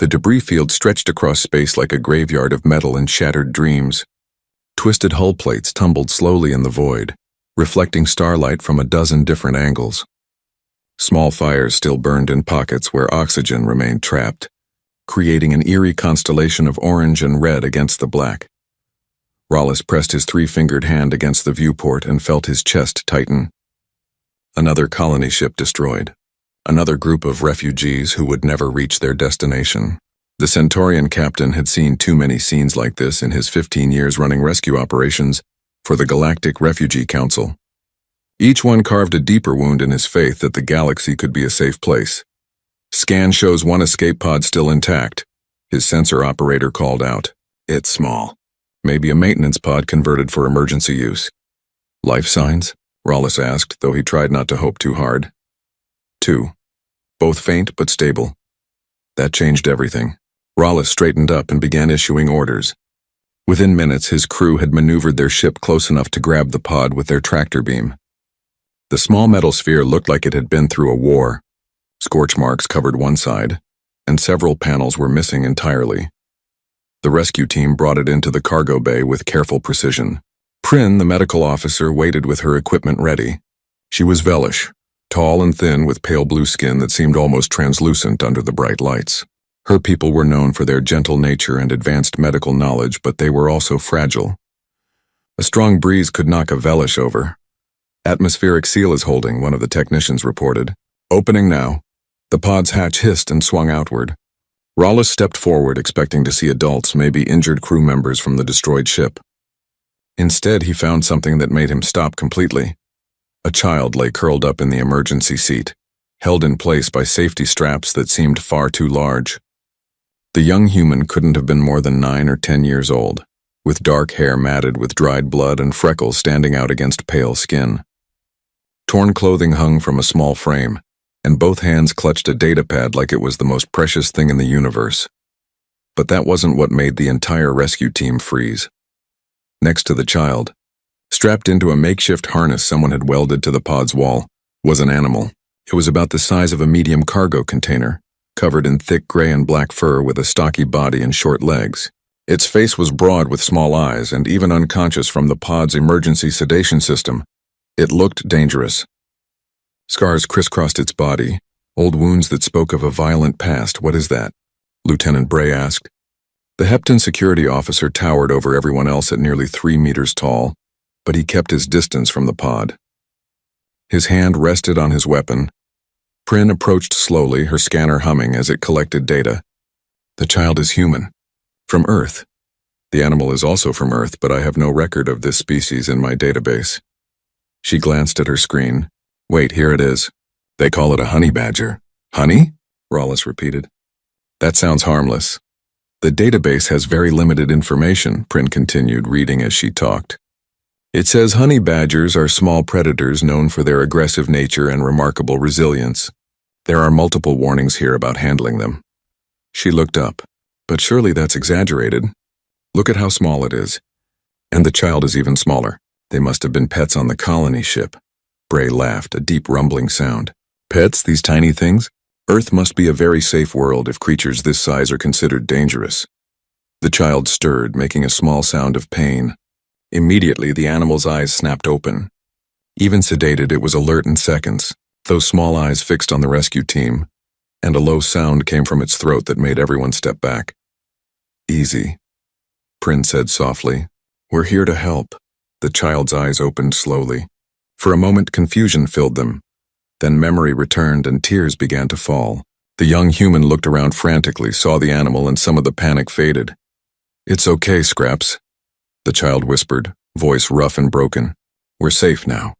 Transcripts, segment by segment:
The debris field stretched across space like a graveyard of metal and shattered dreams. Twisted hull plates tumbled slowly in the void, reflecting starlight from a dozen different angles. Small fires still burned in pockets where oxygen remained trapped, creating an eerie constellation of orange and red against the black. Rawless pressed his three-fingered hand against the viewport and felt his chest tighten. Another colony ship destroyed. Another group of refugees who would never reach their destination. The Centaurian captain had seen too many scenes like this in his 15 years running rescue operations for the Galactic Refugee Council. Each one carved a deeper wound in his faith that the galaxy could be a safe place. Scan shows one escape pod still intact. His sensor operator called out. It's small. Maybe a maintenance pod converted for emergency use. Life signs? Rawless asked, though he tried not to hope too hard. 2. Both faint but stable. That changed everything. Rawless straightened up and began issuing orders. Within minutes, his crew had maneuvered their ship close enough to grab the pod with their tractor beam. The small metal sphere looked like it had been through a war. Scorch marks covered one side, and several panels were missing entirely. The rescue team brought it into the cargo bay with careful precision. Prin, the medical officer, waited with her equipment ready. She was Velish, tall and thin with pale blue skin that seemed almost translucent under the bright lights. Her people were known for their gentle nature and advanced medical knowledge, but they were also fragile. A strong breeze could knock a Velish over. Atmospheric seal is holding, one of the technicians reported. Opening now. The pod's hatch hissed and swung outward. Rawless stepped forward, expecting to see adults, maybe injured crew members from the destroyed ship. Instead, he found something that made him stop completely. A child lay curled up in the emergency seat, held in place by safety straps that seemed far too large. The young human couldn't have been more than 9 or 10 years old, with dark hair matted with dried blood and freckles standing out against pale skin. Torn clothing hung from a small frame, and both hands clutched a datapad like it was the most precious thing in the universe. But that wasn't what made the entire rescue team freeze. Next to the child, strapped into a makeshift harness someone had welded to the pod's wall, was an animal. It was about the size of a medium cargo container, covered in thick gray and black fur with a stocky body and short legs. Its face was broad with small eyes, and even unconscious from the pod's emergency sedation system, it looked dangerous. Scars crisscrossed its body, old wounds that spoke of a violent past. What is that? Lieutenant Bray asked. The Hepton security officer towered over everyone else at nearly 3 meters tall, but he kept his distance from the pod. His hand rested on his weapon. Prin approached slowly, her scanner humming as it collected data. The child is human. From Earth. The animal is also from Earth, but I have no record of this species in my database. She glanced at her screen. Wait, here it is. They call it a honey badger. Honey? Rawless repeated. That sounds harmless. The database has very limited information, Prin continued, reading as she talked. It says honey badgers are small predators known for their aggressive nature and remarkable resilience. There are multiple warnings here about handling them. She looked up. But surely that's exaggerated. Look at how small it is. And the child is even smaller. They must have been pets on the colony ship. Bray laughed, a deep rumbling sound. Pets, these tiny things? Earth must be a very safe world if creatures this size are considered dangerous. The child stirred, making a small sound of pain. Immediately, the animal's eyes snapped open. Even sedated, it was alert in seconds, those small eyes fixed on the rescue team, and a low sound came from its throat that made everyone step back. Easy, Prin said softly. We're here to help. The child's eyes opened slowly. For a moment, confusion filled them. Then memory returned and tears began to fall. The young human looked around frantically, saw the animal, and some of the panic faded. It's okay, Scraps, the child whispered, voice rough and broken. We're safe now.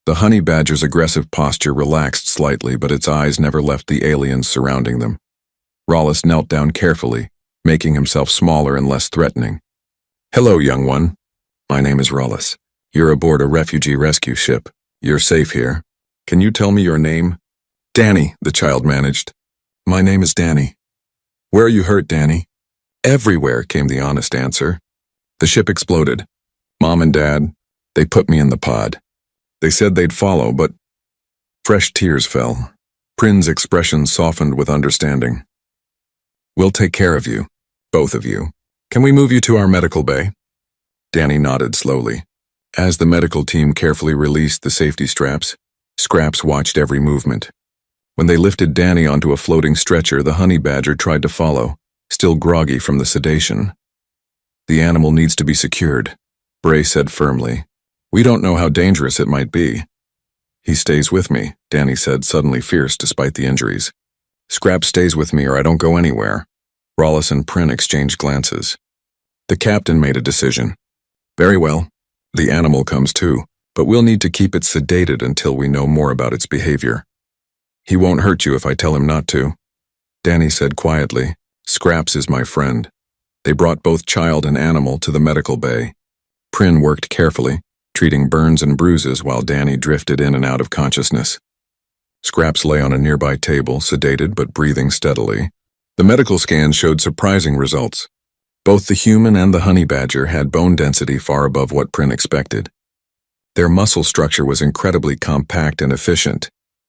The honey badger's aggressive posture relaxed slightly, but its eyes never left the aliens surrounding them. Rawless knelt down carefully, making himself smaller and less threatening. Hello, young one. My name is Rawless. You're aboard a refugee rescue ship. You're safe here. Can you tell me your name? Danny, the child managed. My name is Danny. Where are you hurt, Danny? Everywhere, came the honest answer. The ship exploded. Mom and Dad, they put me in the pod. They said they'd follow, but... Fresh tears fell. Prin's expression softened with understanding. We'll take care of you. Both of you. Can we move you to our medical bay? Danny nodded slowly. As the medical team carefully released the safety straps, Scraps watched every movement. When they lifted Danny onto a floating stretcher, the honey badger tried to follow, still groggy from the sedation. The animal needs to be secured, Bray said firmly. We don't know how dangerous it might be. He stays with me, Danny said, suddenly fierce despite the injuries. Scraps stays with me or I don't go anywhere. Rollis and Prin exchanged glances. The captain made a decision. Very well. The animal comes too, but we'll need to keep it sedated until we know more about its behavior. He won't hurt you if I tell him not to. Danny said quietly. Scraps is my friend. They brought both child and animal to the medical bay. Prin worked carefully, treating burns and bruises while Danny drifted in and out of consciousness. Scraps lay on a nearby table, sedated but breathing steadily. The medical scan showed surprising results. Both the human and the honey badger had bone density far above what Prin expected. Their muscle structure was incredibly compact and efficient.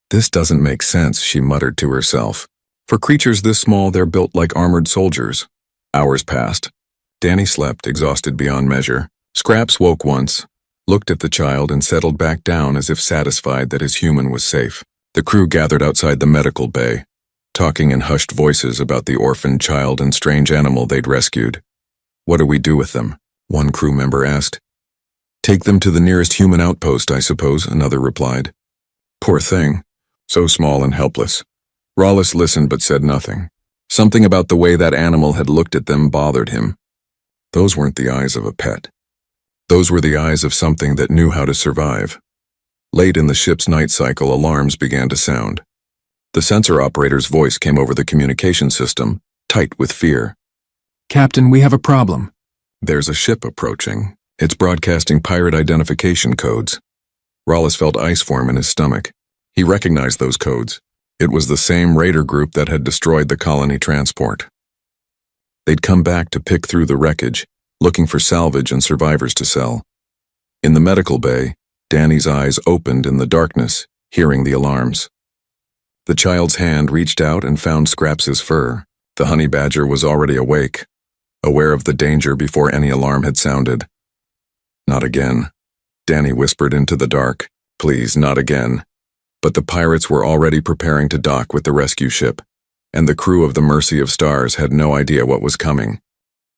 This doesn't make sense, she muttered to herself. For creatures this small, they're built like armored soldiers. Hours passed. Danny slept, exhausted beyond measure. Scraps woke once, looked at the child and settled back down as if satisfied that his human was safe. The crew gathered outside the medical bay, talking in hushed voices about the orphaned child and strange animal they'd rescued. What do we do with them? One crew member asked. Take them to the nearest human outpost, I suppose, another replied. Poor thing. So small and helpless. Rollis listened but said nothing. Something about the way that animal had looked at them bothered him. Those weren't the eyes of a pet. Those were the eyes of something that knew how to survive. Late in the ship's night cycle, alarms began to sound. The sensor operator's voice came over the communication system, tight with fear. Captain, we have a problem. There's a ship approaching. It's broadcasting pirate identification codes. Rollis felt ice form in his stomach. He recognized those codes. It was the same raider group that had destroyed the colony transport. They'd come back to pick through the wreckage, looking for salvage and survivors to sell. In the medical bay, Danny's eyes opened in the darkness, hearing the alarms. The child's hand reached out and found Scraps' fur. The honey badger was already awake, aware of the danger before any alarm had sounded. Not again. Danny whispered into the dark. Please, not again. But the pirates were already preparing to dock with the rescue ship, and the crew of the Mercy of Stars had no idea what was coming.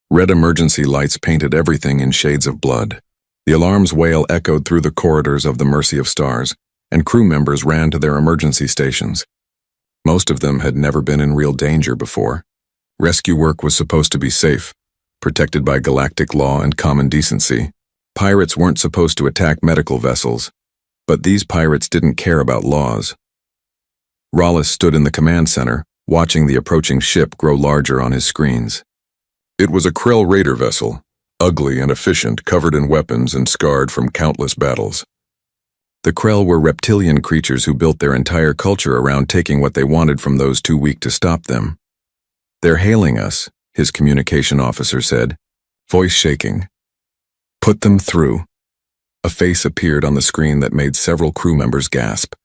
Red emergency lights painted everything in shades of blood. The alarm's wail echoed through the corridors of the Mercy of Stars, and crew members ran to their emergency stations. Most of them had never been in real danger before. Rescue work was supposed to be safe, protected by galactic law and common decency. Pirates weren't supposed to attack medical vessels, but these pirates didn't care about laws. Rollis stood in the command center, watching the approaching ship grow larger on his screens. It was a Krell raider vessel, ugly and efficient, covered in weapons and scarred from countless battles. The Krell were reptilian creatures who built their entire culture around taking what they wanted from those too weak to stop them. They're hailing us, his communication officer said, voice shaking. Put them through. A face appeared on the screen that made several crew members gasp.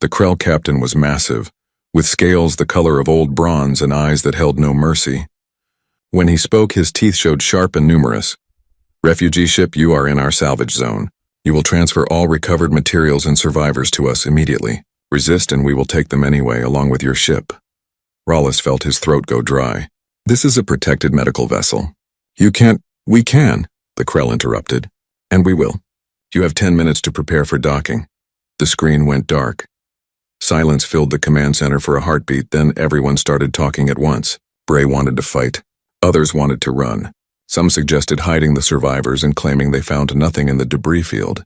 The Krell captain was massive, with scales the color of old bronze and eyes that held no mercy. When he spoke, his teeth showed sharp and numerous. Refugee ship, you are in our salvage zone. You will transfer all recovered materials and survivors to us immediately. Resist and we will take them anyway, along with your ship. Rollis felt his throat go dry. This is a protected medical vessel. You can't. We can, the Krell interrupted. And we will. You have 10 minutes to prepare for docking. The screen went dark. Silence filled the command center for a heartbeat, then everyone started talking at once. Bray wanted to fight. Others wanted to run. Some suggested hiding the survivors and claiming they found nothing in the debris field.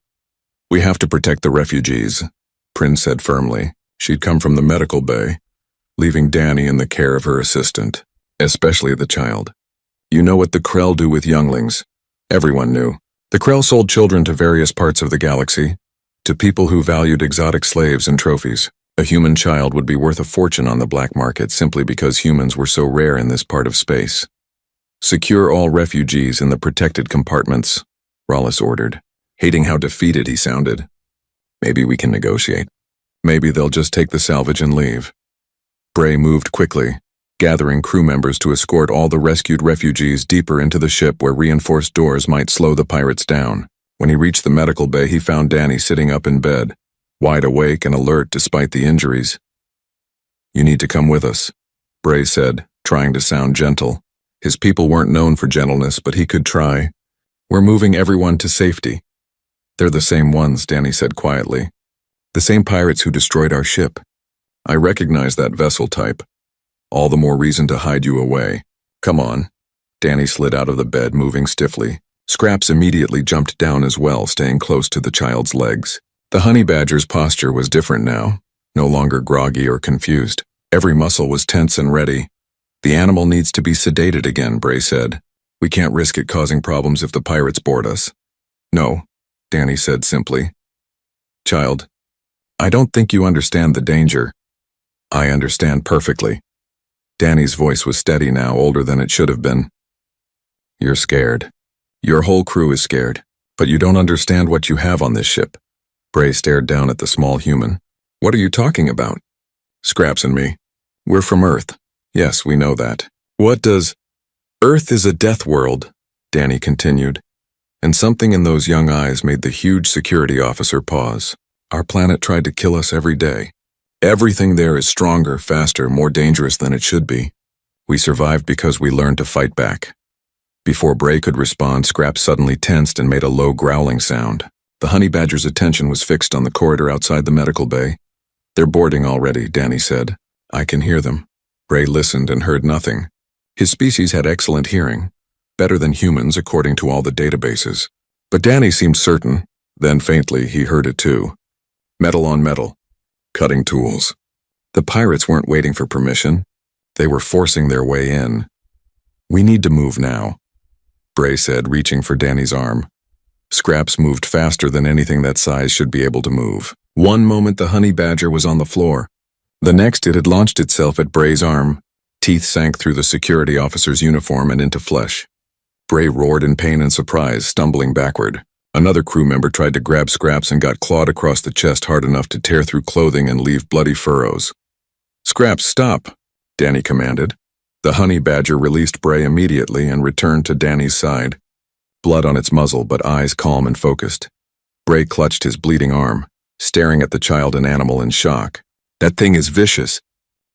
We have to protect the refugees, Prin said firmly. She'd come from the medical bay, leaving Danny in the care of her assistant, especially the child. You know what the Krell do with younglings. Everyone knew. The Krell sold children to various parts of the galaxy, to people who valued exotic slaves and trophies. A human child would be worth a fortune on the black market simply because humans were so rare in this part of space. Secure all refugees in the protected compartments, Rollis ordered, hating how defeated he sounded. Maybe we can negotiate. Maybe they'll just take the salvage and leave. Bray moved quickly. gathering crew members to escort all the rescued refugees deeper into the ship where reinforced doors might slow the pirates down. When he reached the medical bay, he found Danny sitting up in bed, wide awake and alert despite the injuries. "You need to come with us," Bray said, trying to sound gentle. His people weren't known for gentleness, but he could try. "We're moving everyone to safety." "They're the same ones," Danny said quietly. "The same pirates who destroyed our ship. I recognize that vessel type. All the more reason to hide you away. Come on." Danny slid out of the bed, moving stiffly. Scraps immediately jumped down as well, staying close to the child's legs. The honey badger's posture was different now, no longer groggy or confused. Every muscle was tense and ready. "The animal needs to be sedated again," Bray said. "We can't risk it causing problems if the pirates board us." "No," Danny said simply. "Child, I don't think you understand the danger." "I understand perfectly." Danny's voice was steady now, older than it should have been. "You're scared. Your whole crew is scared, but you don't understand what you have on this ship." Bray stared down at the small human. "What are you talking about?" "Scraps and me. We're from Earth. Yes, we know that." "What does—" "Earth is a death world," Danny continued, and something in those young eyes made the huge security officer pause. "Our planet tried to kill us every day. Everything there is stronger, faster, more dangerous than it should be. We survived because we learned to fight back." Before Bray could respond, Scraps suddenly tensed and made a low growling sound. The honey badger's attention was fixed on the corridor outside the medical bay. "They're boarding already," Danny said. "I can hear them." Bray listened and heard nothing. His species had excellent hearing, better than humans according to all the databases. But Danny seemed certain, then faintly he heard it too. Metal on metal. Cutting tools. The pirates weren't waiting for permission. They were forcing their way in. "We need to move now," Bray said, reaching for Danny's arm. Scraps moved faster than anything that size should be able to move. One moment the honey badger was on the floor. The next it had launched itself at Bray's arm. Teeth sank through the security officer's uniform and into flesh. Bray roared in pain and surprise, stumbling backward. Another crew member tried to grab Scraps and got clawed across the chest hard enough to tear through clothing and leave bloody furrows. "Scraps, stop," Danny commanded. The honey badger released Bray immediately and returned to Danny's side. Blood on its muzzle, but eyes calm and focused. Bray clutched his bleeding arm, staring at the child and animal in shock. "That thing is vicious.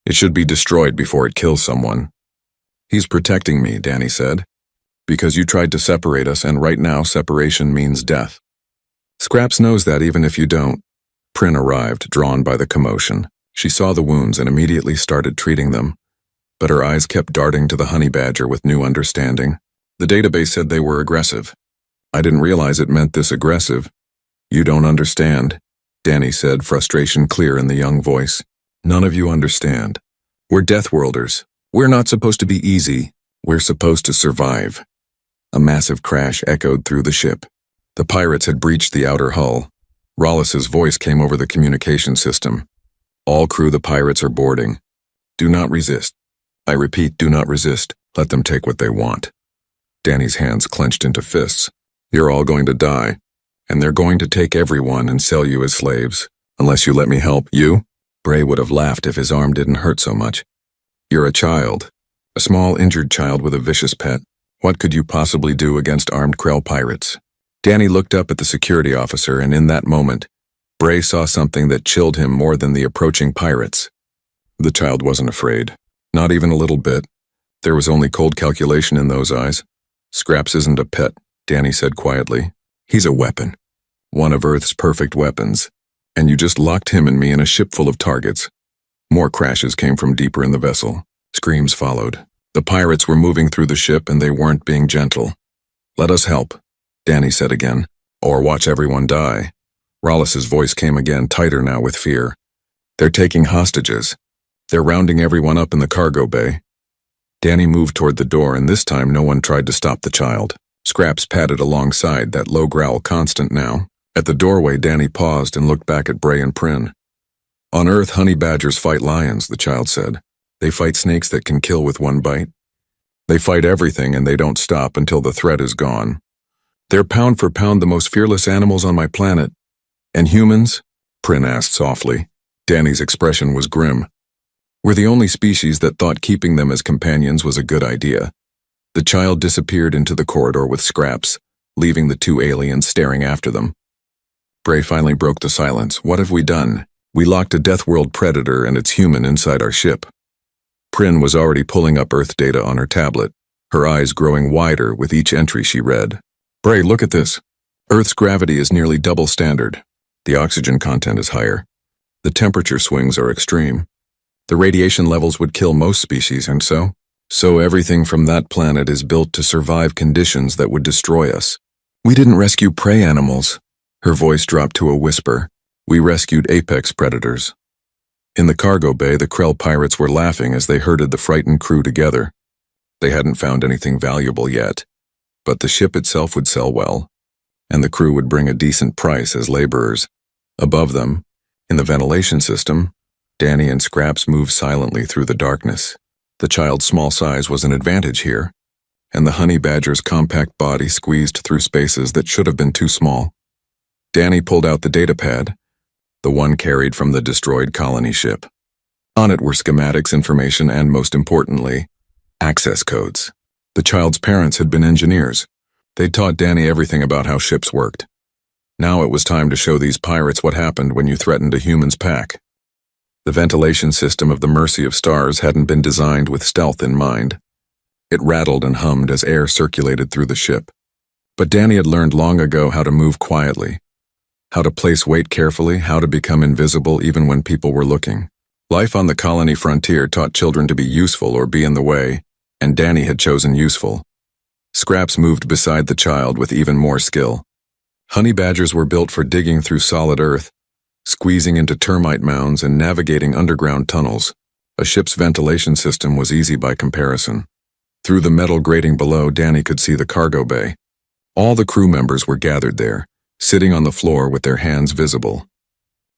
It should be destroyed before it kills someone." "He's protecting me," Danny said. "Because you tried to separate us, and right now separation means death." "Scraps knows that even if you don't." Prin arrived, drawn by the commotion. She saw the wounds and immediately started treating them. But her eyes kept darting to the honey badger with new understanding. "The database said they were aggressive. I didn't realize it meant this aggressive." "You don't understand," Danny said, frustration clear in the young voice. "None of you understand. We're Deathworlders. We're not supposed to be easy. We're supposed to survive." A massive crash echoed through the ship. The pirates had breached the outer hull. Rollis's voice came over the communication system. "All crew, the pirates are boarding. Do not resist. I repeat, do not resist. Let them take what they want." Danny's hands clenched into fists. "You're all going to die, and they're going to take everyone and sell you as slaves. Unless you let me help you." Bray would have laughed if his arm didn't hurt so much. "You're a child. A small injured child with a vicious pet. What could you possibly do against armed Krell pirates?" Danny looked up at the security officer, and in that moment, Bray saw something that chilled him more than the approaching pirates. The child wasn't afraid. Not even a little bit. There was only cold calculation in those eyes. "Scraps isn't a pet," Danny said quietly. "He's a weapon. One of Earth's perfect weapons. And you just locked him and me in a ship full of targets." More crashes came from deeper in the vessel. Screams followed. The pirates were moving through the ship and they weren't being gentle. "Let us help," Danny said again. "Or watch everyone die." Rollis's voice came again, tighter now with fear. "They're taking hostages. They're rounding everyone up in the cargo bay." Danny moved toward the door, and this time no one tried to stop the child. Scraps padded alongside, that low growl constant now. At the doorway, Danny paused and looked back at Bray and Prin. "On Earth, honey badgers fight lions," the child said. "They fight snakes that can kill with one bite. They fight everything, and they don't stop until the threat is gone. They're pound for pound the most fearless animals on my planet." "And humans?" Prin asked softly. Danny's expression was grim. We're the only species that thought keeping them as companions was a good idea. The child disappeared into the corridor with Scraps, leaving the two aliens staring after them. Bray finally broke the silence. What have we done? We locked a Deathworld predator and its human inside our ship. Prin was already pulling up Earth data on her tablet, her eyes growing wider with each entry she read. Bray, look at this. Earth's gravity is nearly double standard. The oxygen content is higher. The temperature swings are extreme. The radiation levels would kill most species, and so everything from that planet is built to survive conditions that would destroy us. We didn't rescue prey animals. Her voice dropped to a whisper. We rescued apex predators. In the cargo bay, the Krell pirates were laughing as they herded the frightened crew together. They hadn't found anything valuable yet, but the ship itself would sell well, and the crew would bring a decent price as laborers. Above them, in the ventilation system, Danny and Scraps moved silently through the darkness. The child's small size was an advantage here, and the honey badger's compact body squeezed through spaces that should have been too small. Danny pulled out the datapad, the one carried from the destroyed colony ship. On it were schematics information and, most importantly, access codes. The child's parents had been engineers. They'd taught Danny everything about how ships worked. Now it was time to show these pirates what happened when you threatened a human's pack. The ventilation system of the Mercy of Stars hadn't been designed with stealth in mind. It rattled and hummed as air circulated through the ship. But Danny had learned long ago how to move quietly, how to place weight carefully, how to become invisible even when people were looking. Life on the colony frontier taught children to be useful or be in the way, and Danny had chosen useful. Scraps moved beside the child with even more skill. Honey badgers were built for digging through solid earth, squeezing into termite mounds and navigating underground tunnels. A ship's ventilation system was easy by comparison. Through the metal grating below, Danny could see the cargo bay. All the crew members were gathered there, sitting on the floor with their hands visible.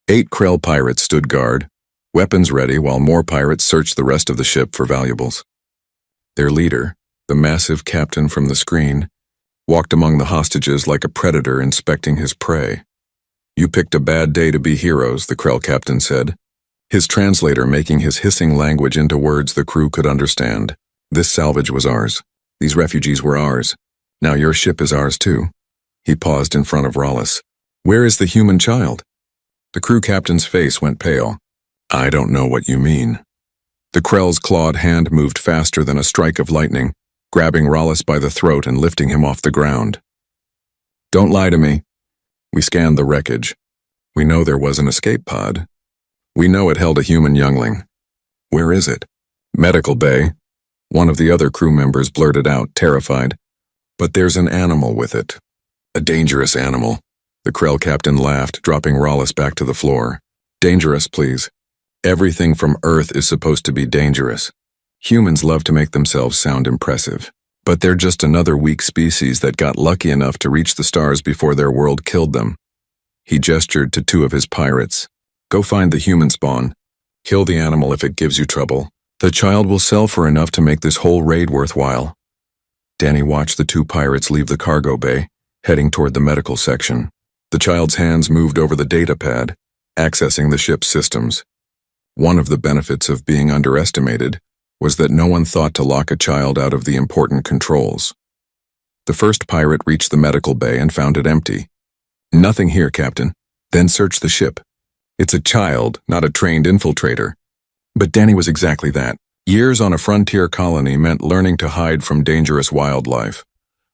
8 Krell pirates stood guard, weapons ready, while more pirates searched the rest of the ship for valuables. Their leader, the massive captain from the screen, walked among the hostages like a predator inspecting his prey. You picked a bad day to be heroes, the Krell captain said, his translator making his hissing language into words the crew could understand. This salvage was ours. These refugees were ours. Now your ship is ours too. He paused in front of Rollis. Where is the human child? The crew captain's face went pale. I don't know what you mean. The Krell's clawed hand moved faster than a strike of lightning, grabbing Rollis by the throat and lifting him off the ground. Don't lie to me. We scanned the wreckage. We know there was an escape pod. We know it held a human youngling. Where is it? Medical bay. One of the other crew members blurted out, terrified. But there's an animal with it. A dangerous animal. The Krell captain laughed, dropping Rollis back to the floor. Dangerous, please. Everything from Earth is supposed to be dangerous. Humans love to make themselves sound impressive. But they're just another weak species that got lucky enough to reach the stars before their world killed them. He gestured to 2 of his pirates. Go find the human spawn. Kill the animal if it gives you trouble. The child will sell for enough to make this whole raid worthwhile. Danny watched the 2 pirates leave the cargo bay, heading toward the medical section. The child's hands moved over the datapad, accessing the ship's systems. One of the benefits of being underestimated was that no one thought to lock a child out of the important controls. The first pirate reached the medical bay and found it empty. Nothing here, Captain. Then search the ship. It's a child, not a trained infiltrator. But Danny was exactly that. Years on a frontier colony meant learning to hide from dangerous wildlife,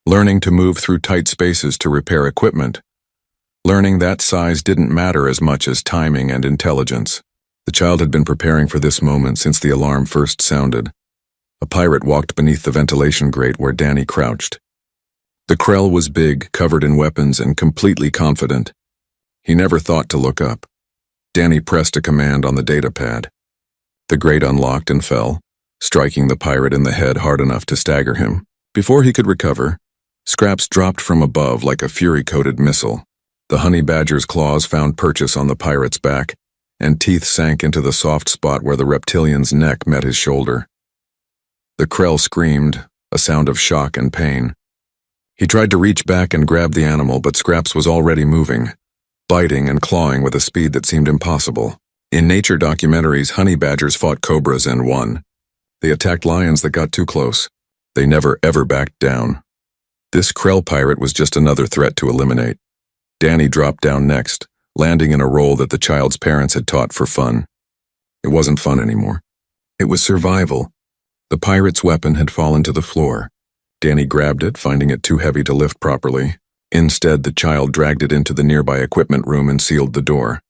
learning to move through tight spaces to repair equipment, learning that size didn't matter as much as timing and intelligence. The child had been preparing for this moment since the alarm first sounded. A pirate walked beneath the ventilation grate where Danny crouched. The Krell was big, covered in weapons, and completely confident. He never thought to look up. Danny pressed a command on the datapad. The grate unlocked and fell, striking the pirate in the head hard enough to stagger him. Before he could recover, Scraps dropped from above like a fury-coated missile. The honey badger's claws found purchase on the pirate's back, and teeth sank into the soft spot where the reptilian's neck met his shoulder. The Krell screamed, a sound of shock and pain. He tried to reach back and grab the animal, but Scraps was already moving, biting and clawing with a speed that seemed impossible. In nature documentaries, honey badgers fought cobras and won. They attacked lions that got too close. They never ever backed down. This Krell pirate was just another threat to eliminate. Danny dropped down next, landing in a role that the child's parents had taught for fun. It wasn't fun anymore. It was survival. The pirate's weapon had fallen to the floor. Danny grabbed it, finding it too heavy to lift properly. Instead, the child dragged it into the nearby equipment room and sealed the door.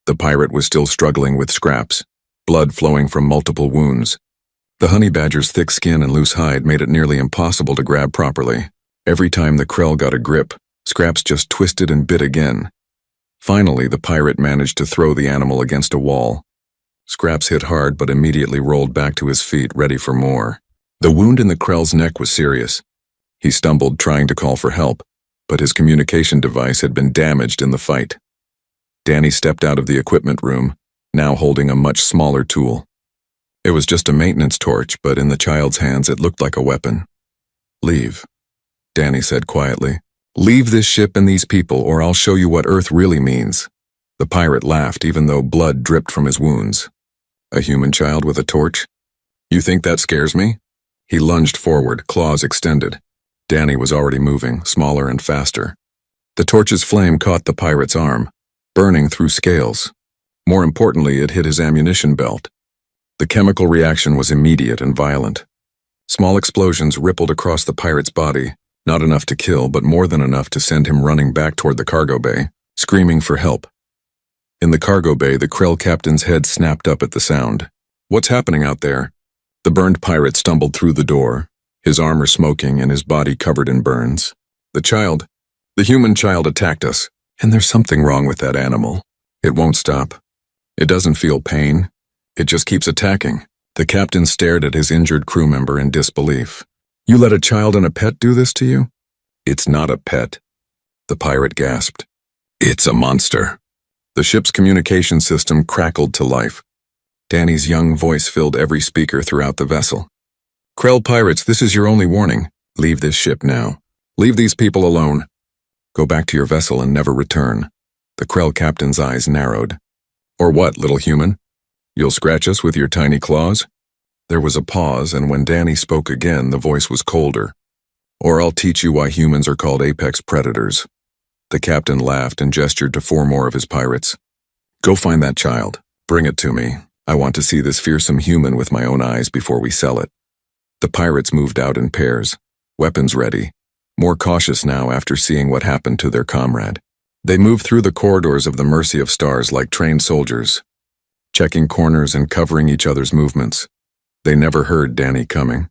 The pirate was still struggling with scraps, blood flowing from multiple wounds. The honey badger's thick skin and loose hide made it nearly impossible to grab properly. Every time the Krell got a grip, Scraps just twisted and bit again. Finally, the pirate managed to throw the animal against a wall. Scraps hit hard but immediately rolled back to his feet, ready for more. The wound in the Krell's neck was serious. He stumbled, trying to call for help, but his communication device had been damaged in the fight. Danny stepped out of the equipment room, now holding a much smaller tool. It was just a maintenance torch, but in the child's hands it looked like a weapon. "Leave," Danny said quietly. "Leave this ship and these people, or I'll show you what Earth really means." The pirate laughed, even though blood dripped from his wounds. "A human child with a torch? You think that scares me?" He lunged forward, claws extended. Danny was already moving, smaller and faster. The torch's flame caught the pirate's arm, burning through scales. More importantly, it hit his ammunition belt. The chemical reaction was immediate and violent. Small explosions rippled across the pirate's body, not enough to kill, but more than enough to send him running back toward the cargo bay, screaming for help. In the cargo bay, the Krell captain's head snapped up at the sound. "What's happening out there?" The burned pirate stumbled through the door, his armor smoking and his body covered in burns. The human child attacked us, and there's something wrong with that animal. It won't stop. It doesn't feel pain. It just keeps attacking." The captain stared at his injured crew member in disbelief. "You let a child and a pet do this to you?" "It's not a pet," the pirate gasped. "It's a monster." The ship's communication system crackled to life. Danny's young voice filled every speaker throughout the vessel. "Krell pirates, this is your only warning. Leave this ship now. Leave these people alone. Go back to your vessel and never return." The Krell captain's eyes narrowed. "Or what, little human? You'll scratch us with your tiny claws?" There was a pause, and when Danny spoke again, the voice was colder. "Or I'll teach you why humans are called apex predators." The captain laughed and gestured to 4 more of his pirates. "Go find that child. Bring it to me. I want to see this fearsome human with my own eyes before we sell it." The pirates moved out in pairs, weapons ready, more cautious now after seeing what happened to their comrade. They moved through the corridors of the Mercy of Stars like trained soldiers, checking corners and covering each other's movements. They never heard Danny coming.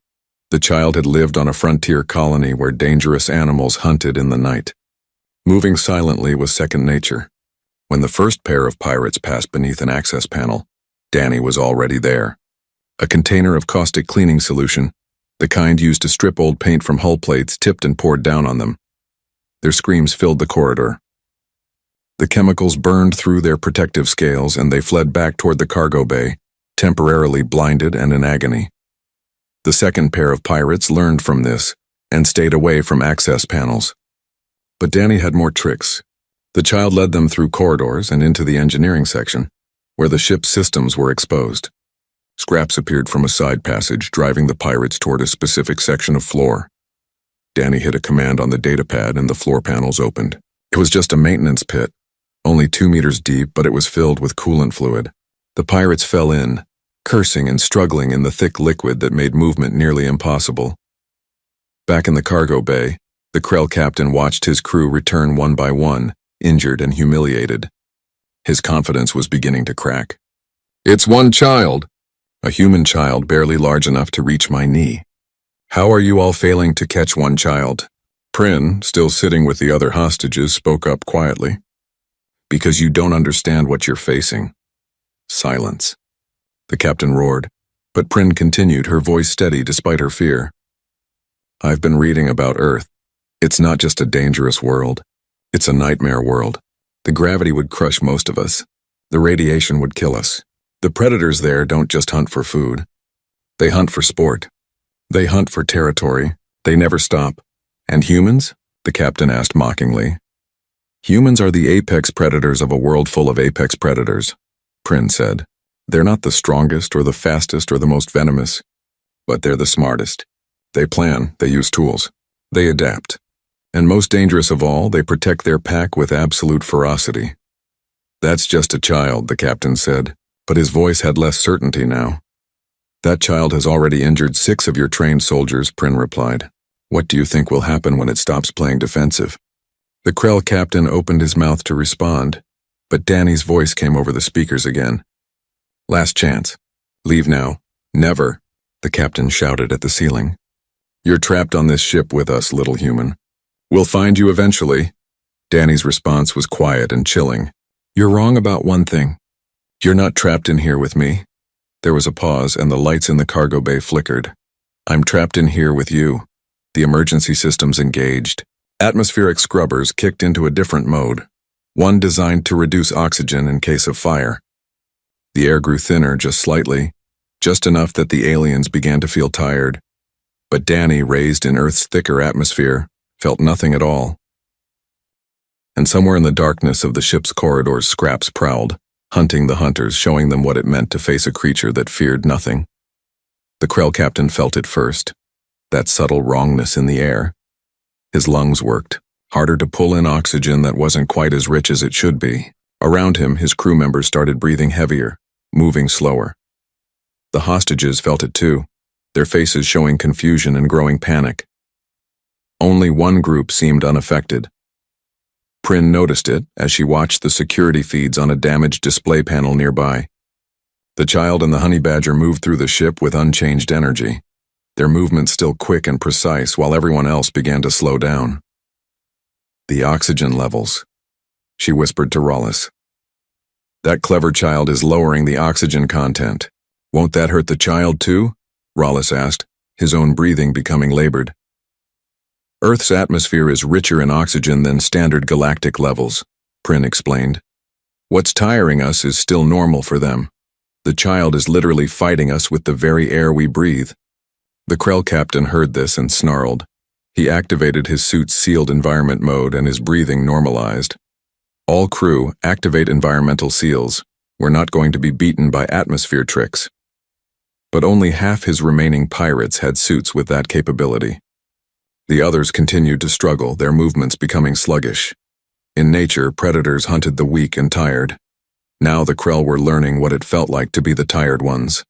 The child had lived on a frontier colony where dangerous animals hunted in the night. Moving silently was second nature. When the first pair of pirates passed beneath an access panel, Danny was already there. A container of caustic cleaning solution, the kind used to strip old paint from hull plates, tipped and poured down on them. Their screams filled the corridor. The chemicals burned through their protective scales, and they fled back toward the cargo bay, temporarily blinded and in agony. The second pair of pirates learned from this and stayed away from access panels. But Danny had more tricks. The child led them through corridors and into the engineering section, where the ship's systems were exposed. Scraps appeared from a side passage, driving the pirates toward a specific section of floor. Danny hit a command on the data pad and the floor panels opened. It was just a maintenance pit, only 2 meters deep, but it was filled with coolant fluid. The pirates fell in, cursing and struggling in the thick liquid that made movement nearly impossible. Back in the cargo bay, the Krell captain watched his crew return one by one, injured and humiliated. His confidence was beginning to crack. "It's one child. A human child barely large enough to reach my knee. How are you all failing to catch one child?" Prin, still sitting with the other hostages, spoke up quietly. "Because you don't understand what you're facing." Silence. The captain roared, but Prin continued, her voice steady despite her fear. "I've been reading about Earth. It's not just a dangerous world. It's a nightmare world. The gravity would crush most of us. The radiation would kill us. The predators there don't just hunt for food. They hunt for sport. They hunt for territory. They never stop. And humans?" the captain asked mockingly. "Humans are the apex predators of a world full of apex predators. Prin said. They're not the strongest or the fastest or the most venomous, but they're the smartest. They plan, they use tools, they adapt. And most dangerous of all, they protect their pack with absolute ferocity. That's just a child, the captain said, but his voice had less certainty now. That child has already injured 6 of your trained soldiers, Prin replied. What do you think will happen when it stops playing defensive? The Krell captain opened his mouth to respond, but Danny's voice came over the speakers again. Last chance. Leave now. Never, the captain shouted at the ceiling. You're trapped on this ship with us, little human. We'll find you eventually. Danny's response was quiet and chilling. You're wrong about one thing. You're not trapped in here with me. There was a pause and the lights in the cargo bay flickered. I'm trapped in here with you. The emergency systems engaged. Atmospheric scrubbers kicked into a different mode, one designed to reduce oxygen in case of fire. The air grew thinner just slightly, just enough that the aliens began to feel tired. But Danny, raised in Earth's thicker atmosphere, felt nothing at all. And somewhere in the darkness of the ship's corridors, Scraps prowled, hunting the hunters, showing them what it meant to face a creature that feared nothing. The Krell captain felt it first, that subtle wrongness in the air. His lungs worked, harder to pull in oxygen that wasn't quite as rich as it should be. Around him, his crew members started breathing heavier, moving slower. The hostages felt it too, their faces showing confusion and growing panic. Only one group seemed unaffected. Prin noticed it as she watched the security feeds on a damaged display panel nearby. The child and the honey badger moved through the ship with unchanged energy, their movements still quick and precise while everyone else began to slow down. The oxygen levels, she whispered to Rollis. That clever child is lowering the oxygen content. Won't that hurt the child too? Rollis asked, his own breathing becoming labored. Earth's atmosphere is richer in oxygen than standard galactic levels, Prin explained. What's tiring us is still normal for them. The child is literally fighting us with the very air we breathe. The Krell captain heard this and snarled. He activated his suit's sealed environment mode and his breathing normalized. All crew, activate environmental seals. We're not going to be beaten by atmosphere tricks. But only half his remaining pirates had suits with that capability. The others continued to struggle, their movements becoming sluggish. In nature, predators hunted the weak and tired. Now the Krell were learning what it felt like to be the tired ones.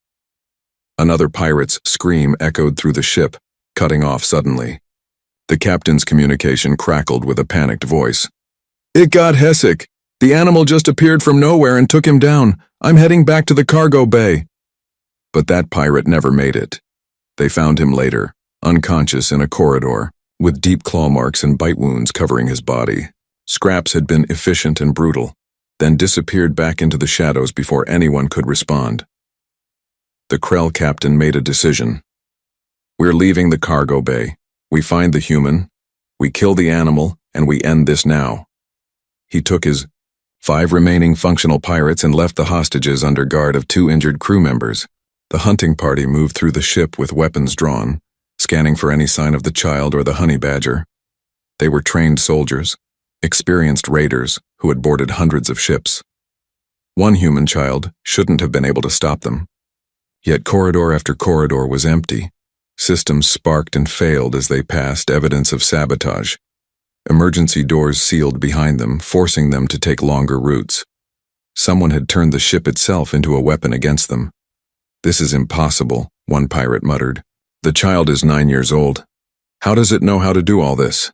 Another pirate's scream echoed through the ship, cutting off suddenly. The captain's communication crackled with a panicked voice. It got Hessick. The animal just appeared from nowhere and took him down. I'm heading back to the cargo bay. But that pirate never made it. They found him later, unconscious in a corridor, with deep claw marks and bite wounds covering his body. Scraps had been efficient and brutal, then disappeared back into the shadows before anyone could respond. The Krell captain made a decision. We're leaving the cargo bay. We find the human, we kill the animal, and we end this now. He took his 5 remaining functional pirates and left the hostages under guard of 2 injured crew members. The hunting party moved through the ship with weapons drawn, scanning for any sign of the child or the honey badger. They were trained soldiers, experienced raiders who had boarded hundreds of ships. One human child shouldn't have been able to stop them. Yet corridor after corridor was empty. Systems sparked and failed as they passed, evidence of sabotage. Emergency doors sealed behind them, forcing them to take longer routes. Someone had turned the ship itself into a weapon against them. This is impossible, one pirate muttered. The child is 9 years old. How does it know how to do all this?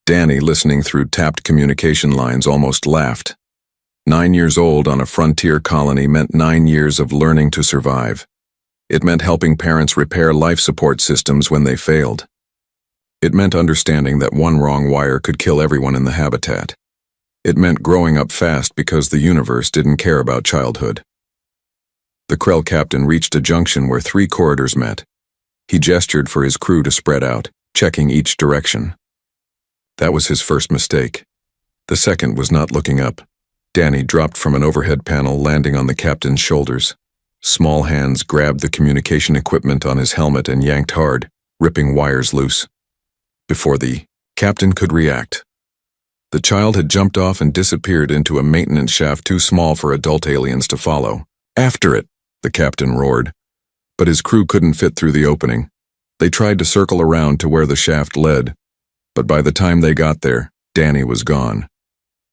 Danny, listening through tapped communication lines, almost laughed. 9 years old on a frontier colony meant 9 years of learning to survive. It meant helping parents repair life support systems when they failed. It meant understanding that one wrong wire could kill everyone in the habitat. It meant growing up fast because the universe didn't care about childhood. The Krell captain reached a junction where 3 corridors met. He gestured for his crew to spread out, checking each direction. That was his first mistake. The second was not looking up. Danny dropped from an overhead panel, landing on the captain's shoulders. Small hands grabbed the communication equipment on his helmet and yanked hard, ripping wires loose. Before the captain could react, The child had jumped off and disappeared into a maintenance shaft too small for adult aliens to follow. "After it!" the captain roared. But his crew couldn't fit through the opening. They tried to circle around to where the shaft led, but by the time they got there, Danny was gone.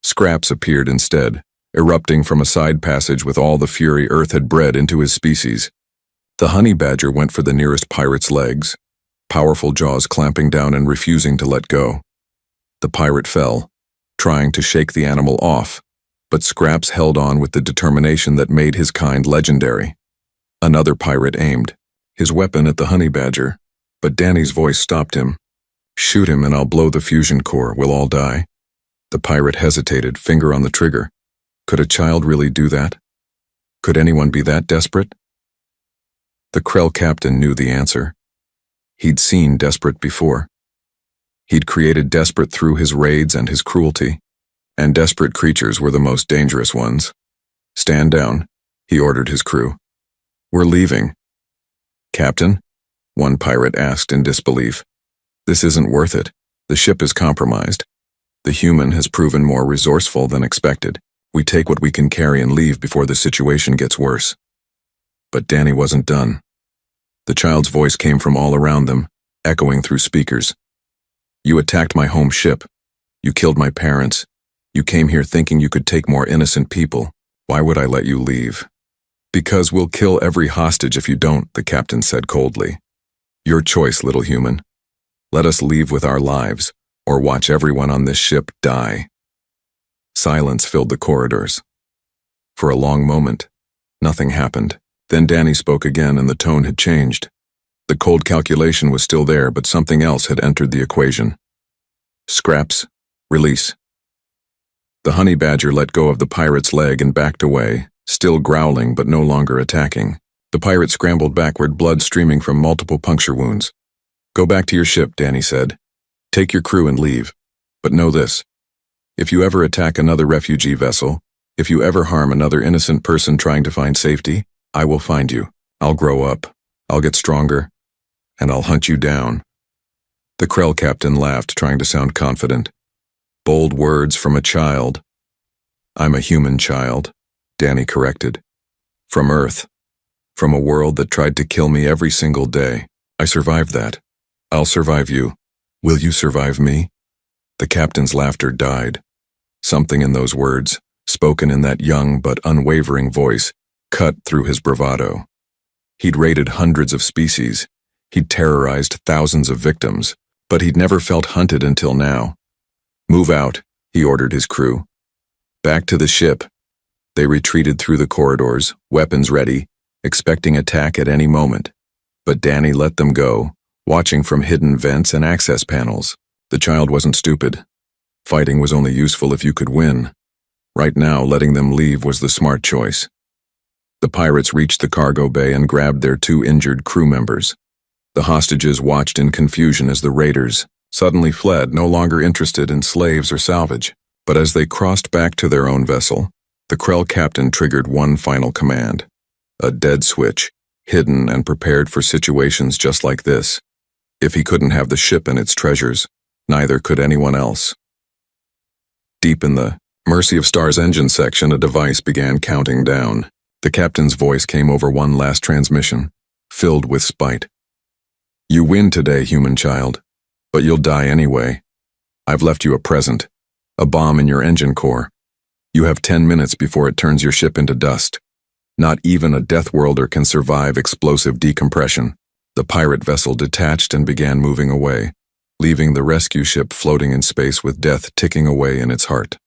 Scraps appeared instead, erupting from a side passage with all the fury Earth had bred into his species. The honey badger went for the nearest pirate's legs, powerful jaws clamping down and refusing to let go. The pirate fell, trying to shake the animal off, but Scraps held on with the determination that made his kind legendary. Another pirate aimed, his weapon at the honey badger, but Danny's voice stopped him. "Shoot him and I'll blow the fusion core, we'll all die." The pirate hesitated, finger on the trigger. Could a child really do that? Could anyone be that desperate? The Krell captain knew the answer. He'd seen desperate before. He'd created desperate through his raids and his cruelty, and desperate creatures were the most dangerous ones. "Stand down," he ordered his crew. "We're leaving." "Captain?" one pirate asked in disbelief. "This isn't worth it. The ship is compromised. The human has proven more resourceful than expected. We take what we can carry and leave before the situation gets worse." But Danny wasn't done. The child's voice came from all around them, echoing through speakers. "You attacked my home ship. You killed my parents. You came here thinking you could take more innocent people. Why would I let you leave?" "Because we'll kill every hostage if you don't," the captain said coldly. "Your choice, little human. Let us leave with our lives, or watch everyone on this ship die." Silence filled the corridors. For a long moment, nothing happened. Then Danny spoke again and the tone had changed. The cold calculation was still there, but something else had entered the equation. "Scraps, release." The honey badger let go of the pirate's leg and backed away, still growling but no longer attacking. The pirate scrambled backward, blood streaming from multiple puncture wounds. "Go back to your ship," Danny said. "Take your crew and leave. But know this. If you ever attack another refugee vessel, if you ever harm another innocent person trying to find safety, I will find you. I'll grow up. I'll get stronger. And I'll hunt you down." The Krell captain laughed, trying to sound confident. Bold words from a child. "I'm a human child," Danny corrected. "From Earth. From a world that tried to kill me every single day. I survived that. I'll survive you. Will you survive me?" The captain's laughter died. Something in those words, spoken in that young but unwavering voice, cut through his bravado. He'd raided hundreds of species. He'd terrorized thousands of victims, but he'd never felt hunted until now. "Move out," he ordered his crew. Back to the ship. They retreated through the corridors, weapons ready, expecting attack at any moment. But Danny let them go, watching from hidden vents and access panels. The child wasn't stupid. Fighting was only useful if you could win. Right now, letting them leave was the smart choice. The pirates reached the cargo bay and grabbed their 2 injured crew members. The hostages watched in confusion as the raiders suddenly fled, no longer interested in slaves or salvage. But as they crossed back to their own vessel, the Krell captain triggered one final command. A dead switch, hidden and prepared for situations just like this. If he couldn't have the ship and its treasures, neither could anyone else. Deep in the Mercy of Stars engine section, a device began counting down. The captain's voice came over one last transmission, filled with spite. "You win today, human child, but you'll die anyway. I've left you a present, a bomb in your engine core. You have 10 minutes before it turns your ship into dust. Not even a Deathworlder can survive explosive decompression." The pirate vessel detached and began moving away, leaving the rescue ship floating in space with death ticking away in its heart.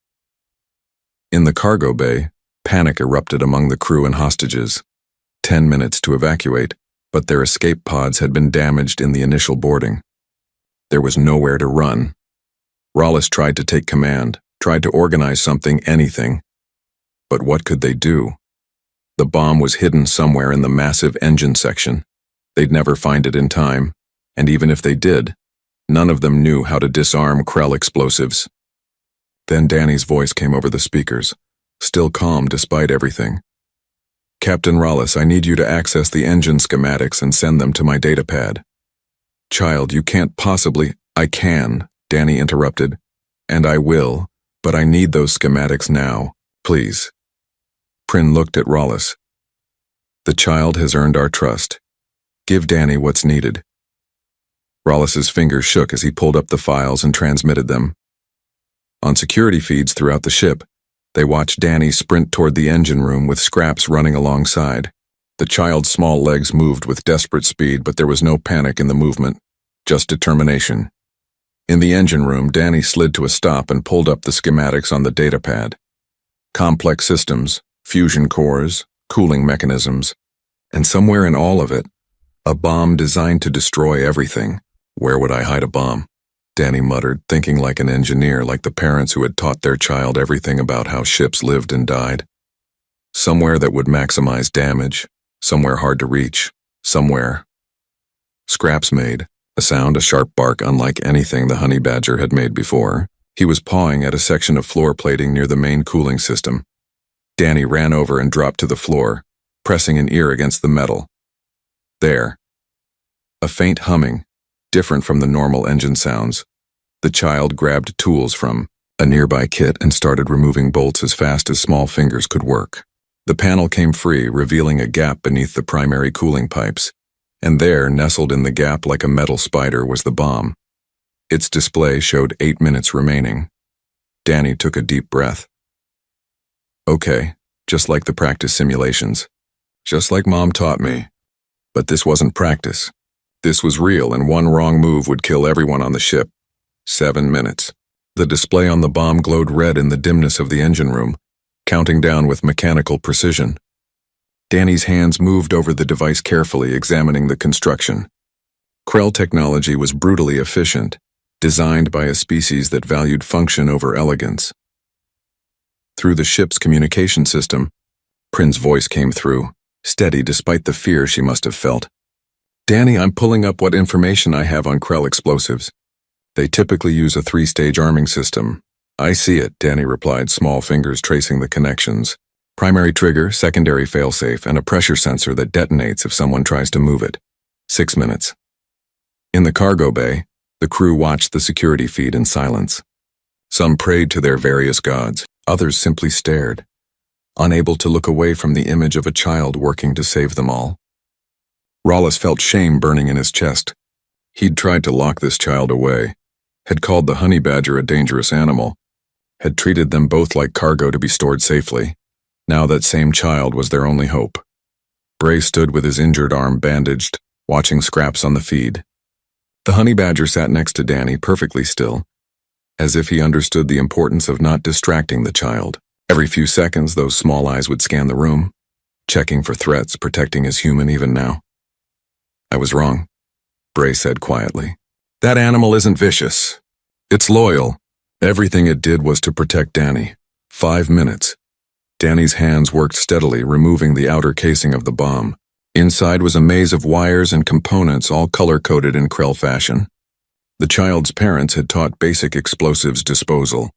In the cargo bay, panic erupted among the crew and hostages. 10 minutes to evacuate, but their escape pods had been damaged in the initial boarding. There was nowhere to run. Rollis tried to take command, tried to organize something, anything. But what could they do? The bomb was hidden somewhere in the massive engine section. They'd never find it in time, and even if they did, none of them knew how to disarm Krell explosives. Then Danny's voice came over the speakers, still calm despite everything. "Captain Rollis, I need you to access the engine schematics and send them to my datapad." "Child, you can't possibly—" "I can," Danny interrupted, "and I will, But I need those schematics now, please. Prin looked at Rollis. The child has earned our trust. Give Danny what's needed. Rollis's fingers shook as he pulled up the files and transmitted them. On security feeds throughout the ship, they watched Danny sprint toward the engine room with Scraps running alongside. The child's small legs moved with desperate speed, but there was no panic in the movement, just determination. In the engine room, Danny slid to a stop and pulled up the schematics on the datapad. Complex systems, fusion cores, cooling mechanisms, and somewhere in all of it, a bomb designed to destroy everything. Where would I hide a bomb? Danny muttered, thinking like an engineer, like the parents who had taught their child everything about how ships lived and died. Somewhere that would maximize damage, somewhere hard to reach, somewhere. Scraps made a sound, a sharp bark unlike anything the honey badger had made before. He was pawing at a section of floor plating near the main cooling system. Danny ran over and dropped to the floor, pressing an ear against the metal. There. A faint humming, different from the normal engine sounds. The child grabbed tools from a nearby kit and started removing bolts as fast as small fingers could work. The panel came free, revealing a gap beneath the primary cooling pipes, and there, nestled in the gap like a metal spider, was the bomb. Its display showed 8 minutes remaining. Danny took a deep breath. Okay, just like the practice simulations. Just like Mom taught me. But this wasn't practice. This was real, and one wrong move would kill everyone on the ship. 7 minutes. The display on the bomb glowed red in the dimness of the engine room, counting down with mechanical precision. Danny's hands moved over the device carefully, examining the construction. Krell technology was brutally efficient, designed by a species that valued function over elegance. Through the ship's communication system, Prin's voice came through, steady despite the fear she must have felt. Danny, I'm pulling up what information I have on Krell explosives. They typically use a 3-stage arming system. I see it, Danny replied, small fingers tracing the connections. Primary trigger, secondary failsafe, and a pressure sensor that detonates if someone tries to move it. 6 minutes. In the cargo bay, the crew watched the security feed in silence. Some prayed to their various gods, others simply stared, unable to look away from the image of a child working to save them all. Rollis felt shame burning in his chest. He'd tried to lock this child away, had called the honey badger a dangerous animal, had treated them both like cargo to be stored safely. Now that same child was their only hope. Bray stood with his injured arm bandaged, watching Scraps on the feed. The honey badger sat next to Danny, perfectly still, as if he understood the importance of not distracting the child. Every few seconds, those small eyes would scan the room, checking for threats, protecting his human even now. I was wrong, Bray said quietly. That animal isn't vicious. It's loyal. Everything it did was to protect Danny. 5 minutes. Danny's hands worked steadily, removing the outer casing of the bomb. Inside was a maze of wires and components, all color-coded in Krell fashion. The child's parents had taught basic explosives disposal,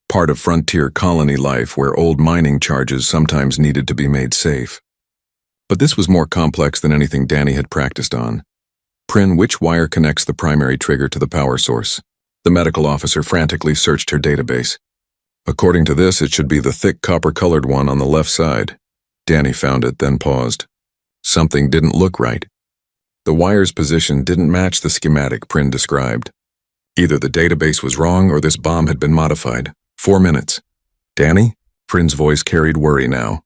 part of frontier colony life where old mining charges sometimes needed to be made safe. But this was more complex than anything Danny had practiced on. Prin, which wire connects the primary trigger to the power source? The medical officer frantically searched her database. According to this, it should be the thick copper-colored one on the left side. Danny found it, then paused. Something didn't look right. The wire's position didn't match the schematic Prin described. Either the database was wrong or this bomb had been modified. 4 minutes. Danny? Prin's voice carried worry now.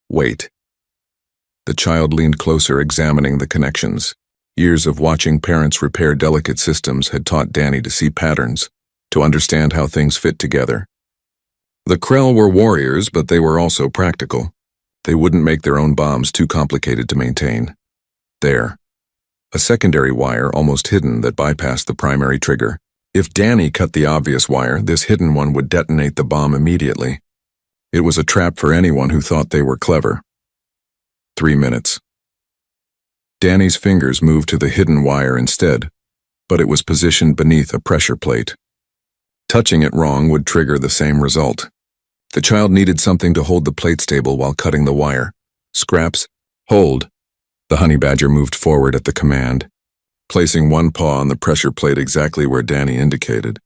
Wait. The child leaned closer, examining the connections. Years of watching parents repair delicate systems had taught Danny to see patterns, to understand how things fit together. The Krell were warriors, but they were also practical. They wouldn't make their own bombs too complicated to maintain. There. A secondary wire almost hidden that bypassed the primary trigger. If Danny cut the obvious wire, this hidden one would detonate the bomb immediately. It was a trap for anyone who thought they were clever. 3 minutes. Danny's fingers moved to the hidden wire instead, but it was positioned beneath a pressure plate. Touching it wrong would trigger the same result. The child needed something to hold the plate stable while cutting the wire. Scraps, hold. The honey badger moved forward at the command, placing one paw on the pressure plate exactly where Danny indicated.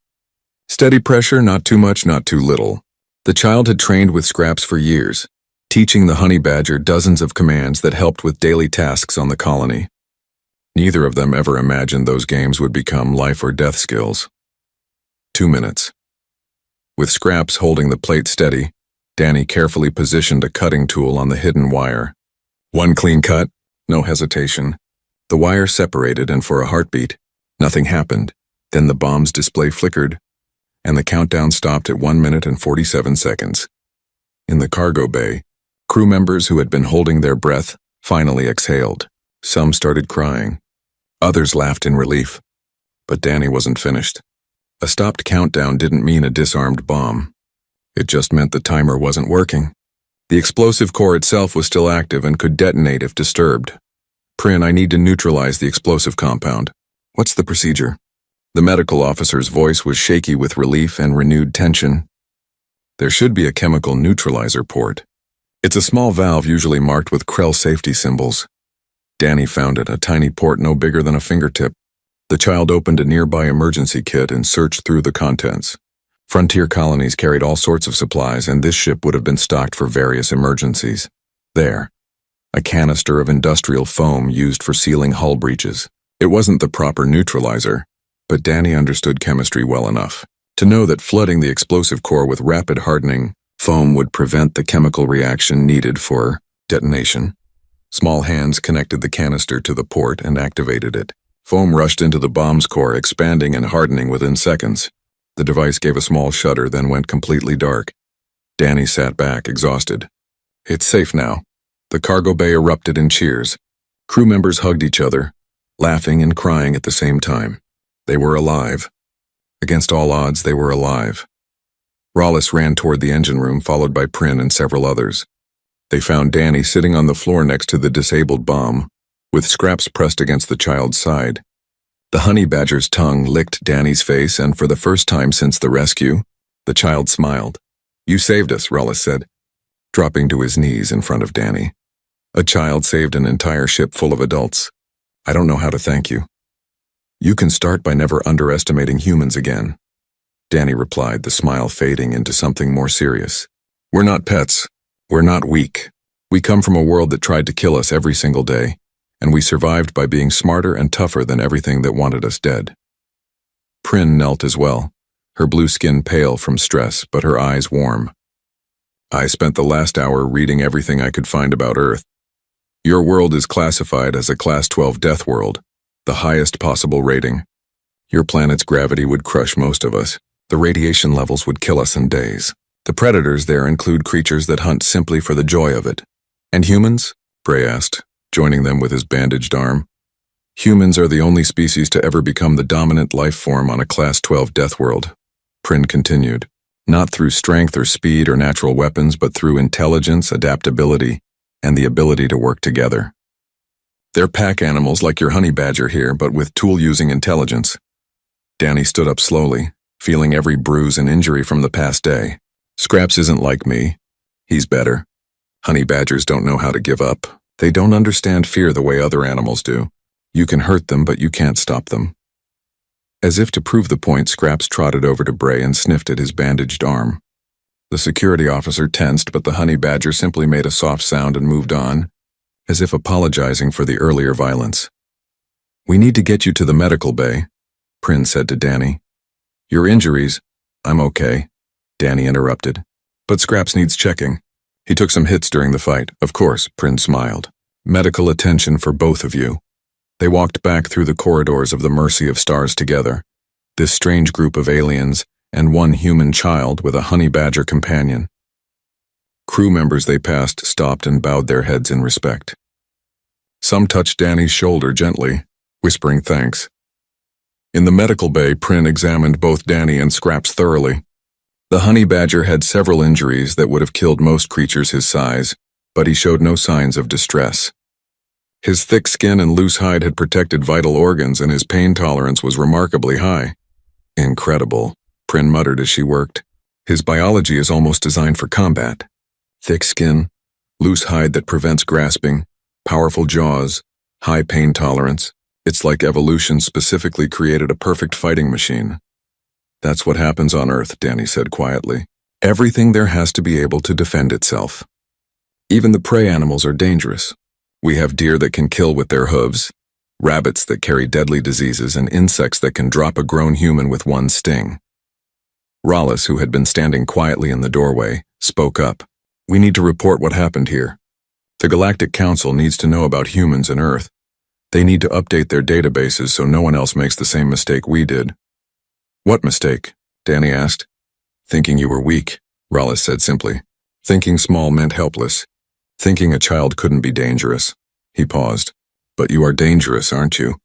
Steady pressure, not too much, not too little. The child had trained with Scraps for years, teaching the honey badger dozens of commands that helped with daily tasks on the colony. Neither of them ever imagined those games would become life or death skills. 2 minutes. With Scraps holding the plate steady, Danny carefully positioned a cutting tool on the hidden wire. One clean cut, no hesitation. The wire separated, and for a heartbeat, nothing happened. Then the bomb's display flickered, and the countdown stopped at 1 minute and 47 seconds. In the cargo bay, crew members who had been holding their breath finally exhaled. Some started crying. Others laughed in relief. But Danny wasn't finished. A stopped countdown didn't mean a disarmed bomb. It just meant the timer wasn't working. The explosive core itself was still active and could detonate if disturbed. Prin, I need to neutralize the explosive compound. What's the procedure? The medical officer's voice was shaky with relief and renewed tension. There should be a chemical neutralizer port. It's a small valve usually marked with Krell safety symbols. Danny found it, a tiny port no bigger than a fingertip. The child opened a nearby emergency kit and searched through the contents. Frontier colonies carried all sorts of supplies, and this ship would have been stocked for various emergencies. There, a canister of industrial foam used for sealing hull breaches. It wasn't the proper neutralizer, but Danny understood chemistry well enough to know that flooding the explosive core with rapid hardening foam would prevent the chemical reaction needed for detonation. Small hands connected the canister to the port and activated it. Foam rushed into the bomb's core, expanding and hardening within seconds. The device gave a small shudder, then went completely dark. Danny sat back, exhausted. It's safe now. The cargo bay erupted in cheers. Crew members hugged each other, laughing and crying at the same time. They were alive. Against all odds, they were alive. Rawless ran toward the engine room, followed by Prin and several others. They found Danny sitting on the floor next to the disabled bomb, with Scraps pressed against the child's side. The honey badger's tongue licked Danny's face, and for the first time since the rescue, the child smiled. You saved us, Rawless said, dropping to his knees in front of Danny. A child saved an entire ship full of adults. I don't know how to thank you. You can start by never underestimating humans again. Danny replied, the smile fading into something more serious. We're not pets. We're not weak. We come from a world that tried to kill us every single day, and we survived by being smarter and tougher than everything that wanted us dead. Prin knelt as well, her blue skin pale from stress, but her eyes warm. I spent the last hour reading everything I could find about Earth. Your world is classified as a Class 12 death world, the highest possible rating. Your planet's gravity would crush most of us. The radiation levels would kill us in days. The predators there include creatures that hunt simply for the joy of it. And humans? Bray asked, joining them with his bandaged arm. Humans are the only species to ever become the dominant life form on a Class 12 death world. Prin continued. Not through strength or speed or natural weapons, but through intelligence, adaptability, and the ability to work together. They're pack animals like your honey badger here, but with tool-using intelligence. Danny stood up slowly, feeling every bruise and injury from the past day. Scraps isn't like me. He's better. Honey badgers don't know how to give up. They don't understand fear the way other animals do. You can hurt them, but you can't stop them. As if to prove the point, Scraps trotted over to Bray and sniffed at his bandaged arm. The security officer tensed, but the honey badger simply made a soft sound and moved on, as if apologizing for the earlier violence. We need to get you to the medical bay, Prin said to Danny. Your injuries? I'm okay, Danny interrupted. But Scraps needs checking. He took some hits during the fight. Of course, Prin smiled. Medical attention for both of you. They walked back through the corridors of the Mercy of Stars together, this strange group of aliens and one human child with a honey badger companion. Crew members they passed stopped and bowed their heads in respect. Some touched Danny's shoulder gently, whispering thanks. In the medical bay, Prin examined both Danny and Scraps thoroughly. The honey badger had several injuries that would have killed most creatures his size, but he showed no signs of distress. His thick skin and loose hide had protected vital organs, and his pain tolerance was remarkably high. Incredible, Prin muttered as she worked. His biology is almost designed for combat. Thick skin, loose hide that prevents grasping, powerful jaws, high pain tolerance. It's like evolution specifically created a perfect fighting machine. That's what happens on Earth, Danny said quietly. Everything there has to be able to defend itself. Even the prey animals are dangerous. We have deer that can kill with their hooves, rabbits that carry deadly diseases, and insects that can drop a grown human with one sting. Rollis, who had been standing quietly in the doorway, spoke up. We need to report what happened here. The Galactic Council needs to know about humans and Earth. They need to update their databases so no one else makes the same mistake we did. What mistake? Danny asked. Thinking you were weak, Rollis said simply. Thinking small meant helpless. Thinking a child couldn't be dangerous. He paused. But you are dangerous, aren't you?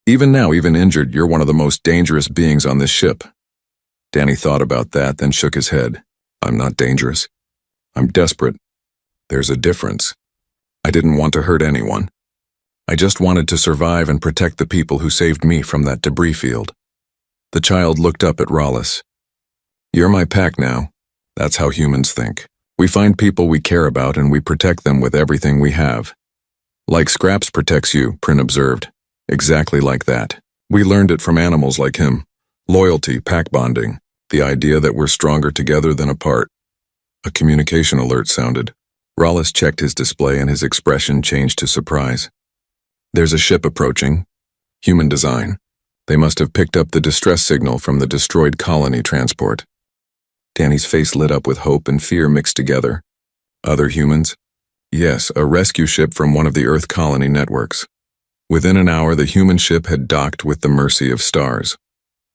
Even now, even injured, you're one of the most dangerous beings on this ship. Danny thought about that, then shook his head. I'm not dangerous. I'm desperate. There's a difference. I didn't want to hurt anyone. I just wanted to survive and protect the people who saved me from that debris field. The child looked up at Rollis. You're my pack now. That's how humans think. We find people we care about and we protect them with everything we have. Like Scraps protects you, Prin observed. Exactly like that. We learned it from animals like him. Loyalty, pack bonding, the idea that we're stronger together than apart. A communication alert sounded. Rollis checked his display and his expression changed to surprise. There's a ship approaching. Human design. They must have picked up the distress signal from the destroyed colony transport. Danny's face lit up with hope and fear mixed together. Other humans? Yes, a rescue ship from one of the Earth colony networks. Within an hour, the human ship had docked with the Mercy of Stars.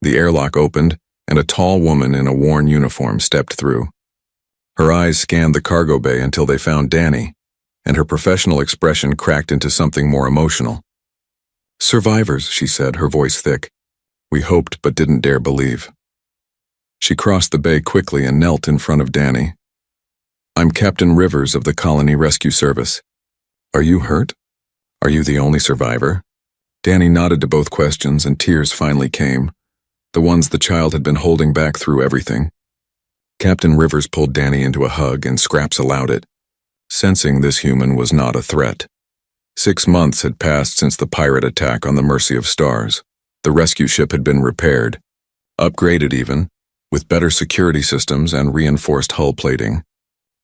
The airlock opened, and a tall woman in a worn uniform stepped through. Her eyes scanned the cargo bay until they found Danny, and her professional expression cracked into something more emotional. Survivors, she said, her voice thick. We hoped but didn't dare believe. She crossed the bay quickly and knelt in front of Danny. I'm Captain Rivers of the Colony Rescue Service. Are you hurt? Are you the only survivor? Danny nodded to both questions and tears finally came, the ones the child had been holding back through everything. Captain Rivers pulled Danny into a hug and Scraps allowed it, sensing this human was not a threat. 6 months had passed since the pirate attack on the Mercy of Stars. The rescue ship had been repaired, upgraded even, with better security systems and reinforced hull plating.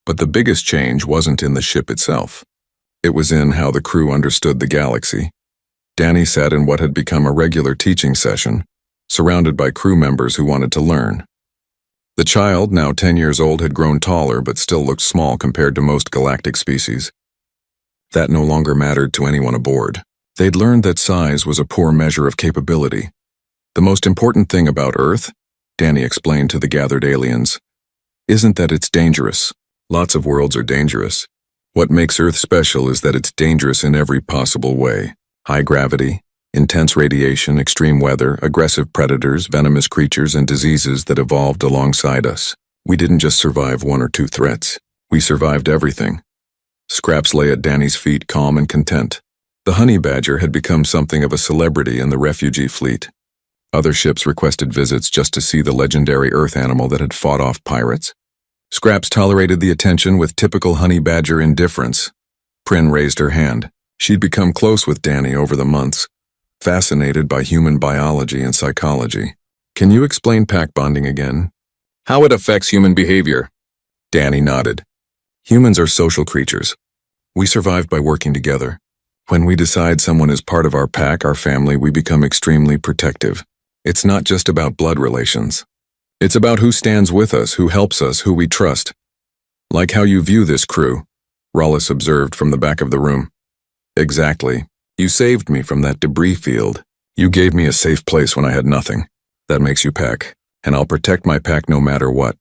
But the biggest change wasn't in the ship itself. It was in how the crew understood the galaxy. Danny sat in what had become a regular teaching session, surrounded by crew members who wanted to learn. The child, now 10 years old, had grown taller but still looked small compared to most galactic species. That no longer mattered to anyone aboard. They'd learned that size was a poor measure of capability. The most important thing about Earth, Danny explained to the gathered aliens, isn't that it's dangerous. Lots of worlds are dangerous. What makes Earth special is that it's dangerous in every possible way. High gravity, intense radiation, extreme weather, aggressive predators, venomous creatures, and diseases that evolved alongside us. We didn't just survive 1 or 2 threats. We survived everything. Scraps lay at Danny's feet, calm and content. The honey badger had become something of a celebrity in the refugee fleet. Other ships requested visits just to see the legendary Earth animal that had fought off pirates. Scraps tolerated the attention with typical honey badger indifference. Prin raised her hand. She'd become close with Danny over the months, fascinated by human biology and psychology. Can you explain pack bonding again? How it affects human behavior? Danny nodded. Humans are social creatures. We survive by working together. When we decide someone is part of our pack, our family, we become extremely protective. It's not just about blood relations. It's about who stands with us, who helps us, who we trust. Like how you view this crew, Rollis observed from the back of the room. Exactly. You saved me from that debris field. You gave me a safe place when I had nothing. That makes you pack, and I'll protect my pack no matter what.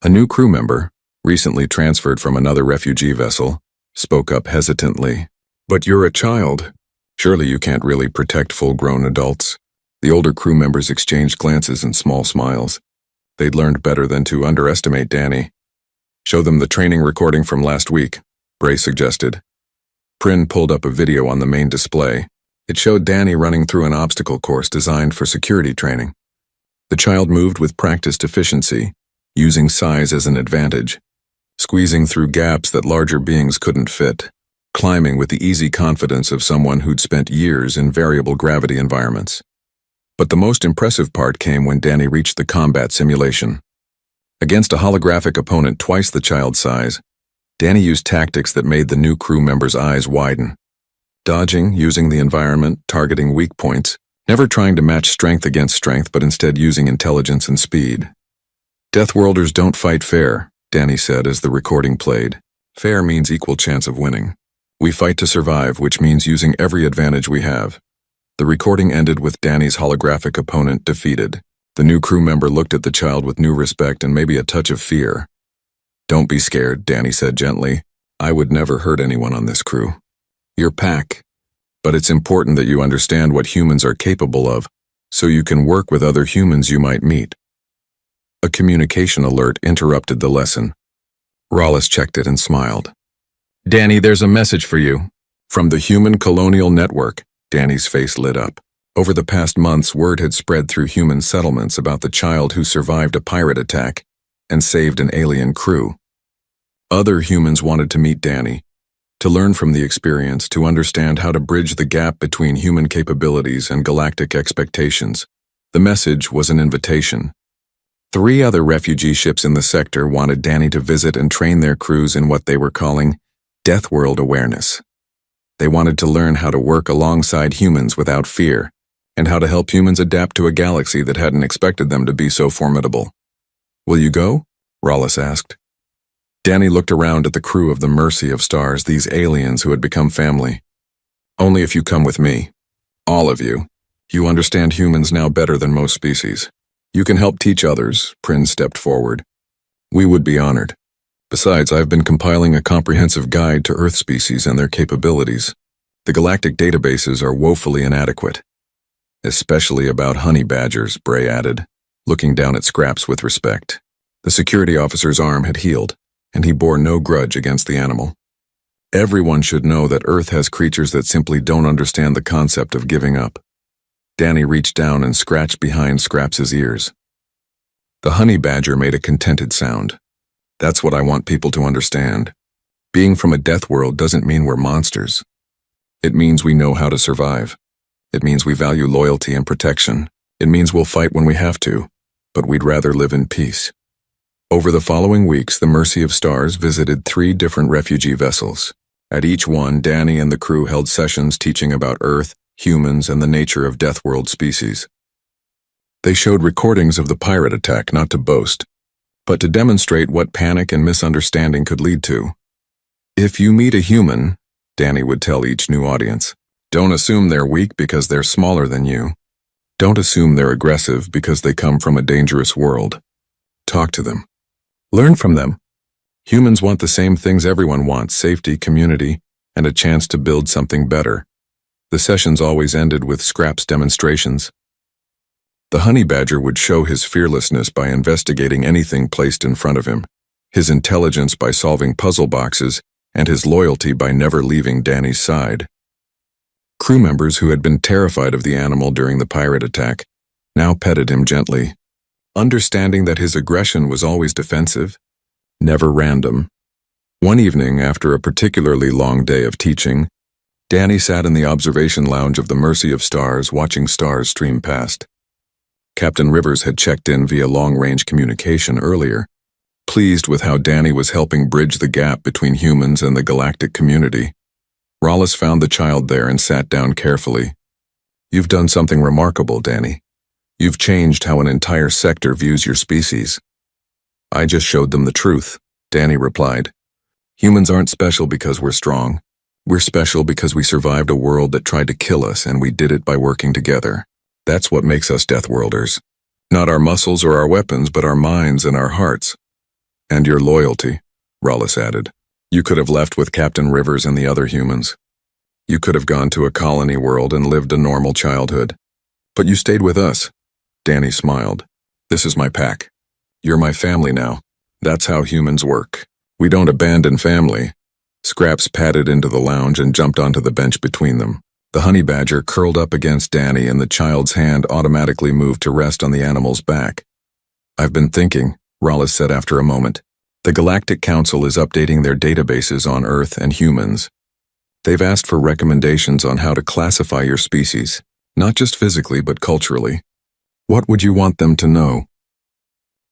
A new crew member, recently transferred from another refugee vessel, spoke up hesitantly. But you're a child. Surely you can't really protect full-grown adults. The older crew members exchanged glances and small smiles. They'd learned better than to underestimate Danny. Show them the training recording from last week, Bray suggested. Prin pulled up a video on the main display. It showed Danny running through an obstacle course designed for security training. The child moved with practiced efficiency, using size as an advantage, squeezing through gaps that larger beings couldn't fit, climbing with the easy confidence of someone who'd spent years in variable gravity environments. But the most impressive part came when Danny reached the combat simulation. Against a holographic opponent twice the child's size, Danny used tactics that made the new crew members' eyes widen. Dodging, using the environment, targeting weak points, never trying to match strength against strength but instead using intelligence and speed. "Deathworlders don't fight fair," Danny said as the recording played. "Fair means equal chance of winning. We fight to survive, which means using every advantage we have." The recording ended with Danny's holographic opponent defeated. The new crew member looked at the child with new respect and maybe a touch of fear. "Don't be scared," Danny said gently. "I would never hurt anyone on this crew. You're pack. But it's important that you understand what humans are capable of, so you can work with other humans you might meet." A communication alert interrupted the lesson. Rollis checked it and smiled. "Danny, there's a message for you. From the Human Colonial Network." Danny's face lit up. Over the past months, word had spread through human settlements about the child who survived a pirate attack and saved an alien crew. Other humans wanted to meet Danny, to learn from the experience, to understand how to bridge the gap between human capabilities and galactic expectations. The message was an invitation. 3 other refugee ships in the sector wanted Danny to visit and train their crews in what they were calling Deathworld awareness. They wanted to learn how to work alongside humans without fear, and how to help humans adapt to a galaxy that hadn't expected them to be so formidable. "Will you go?" Rollis asked. Danny looked around at the crew of the Mercy of Stars, these aliens who had become family. "Only if you come with me. All of you. You understand humans now better than most species. You can help teach others." Prin stepped forward. "We would be honored. Besides, I've been compiling a comprehensive guide to Earth species and their capabilities. The galactic databases are woefully inadequate. Especially about honey badgers," Bray added, looking down at Scraps with respect. The security officer's arm had healed, and he bore no grudge against the animal. "Everyone should know that Earth has creatures that simply don't understand the concept of giving up." Danny reached down and scratched behind Scraps's ears. The honey badger made a contented sound. "That's what I want people to understand. Being from a death world doesn't mean we're monsters. It means we know how to survive. It means we value loyalty and protection. It means we'll fight when we have to, but we'd rather live in peace." Over the following weeks, the Mercy of Stars visited 3 different refugee vessels. At each one, Danny and the crew held sessions teaching about Earth, humans, and the nature of Deathworld species. They showed recordings of the pirate attack not to boast, but to demonstrate what panic and misunderstanding could lead to. "If you meet a human," Danny would tell each new audience, "don't assume they're weak because they're smaller than you. Don't assume they're aggressive because they come from a dangerous world. Talk to them. Learn from them. Humans want the same things everyone wants: safety, community, and a chance to build something better." The sessions always ended with Scraps demonstrations. The honey badger would show his fearlessness by investigating anything placed in front of him, his intelligence by solving puzzle boxes, and his loyalty by never leaving Danny's side. Crew members who had been terrified of the animal during the pirate attack now petted him gently, understanding that his aggression was always defensive, never random. One evening, after a particularly long day of teaching, Danny sat in the observation lounge of the Mercy of Stars watching stars stream past. Captain Rivers had checked in via long-range communication earlier, pleased with how Danny was helping bridge the gap between humans and the galactic community. Rollis found the child there and sat down carefully. "You've done something remarkable, Danny. You've changed how an entire sector views your species." "I just showed them the truth," Danny replied. "Humans aren't special because we're strong. We're special because we survived a world that tried to kill us, and we did it by working together. That's what makes us Deathworlders. Not our muscles or our weapons, but our minds and our hearts. And your loyalty," Rollis added. "You could have left with Captain Rivers and the other humans. You could have gone to a colony world and lived a normal childhood. But you stayed with us." Danny smiled. "This is my pack. You're my family now. That's how humans work. We don't abandon family." Scraps padded into the lounge and jumped onto the bench between them. The honey badger curled up against Danny, and the child's hand automatically moved to rest on the animal's back. "I've been thinking," Rollis said after a moment. "The Galactic Council is updating their databases on Earth and humans. They've asked for recommendations on how to classify your species. Not just physically, but culturally. What would you want them to know?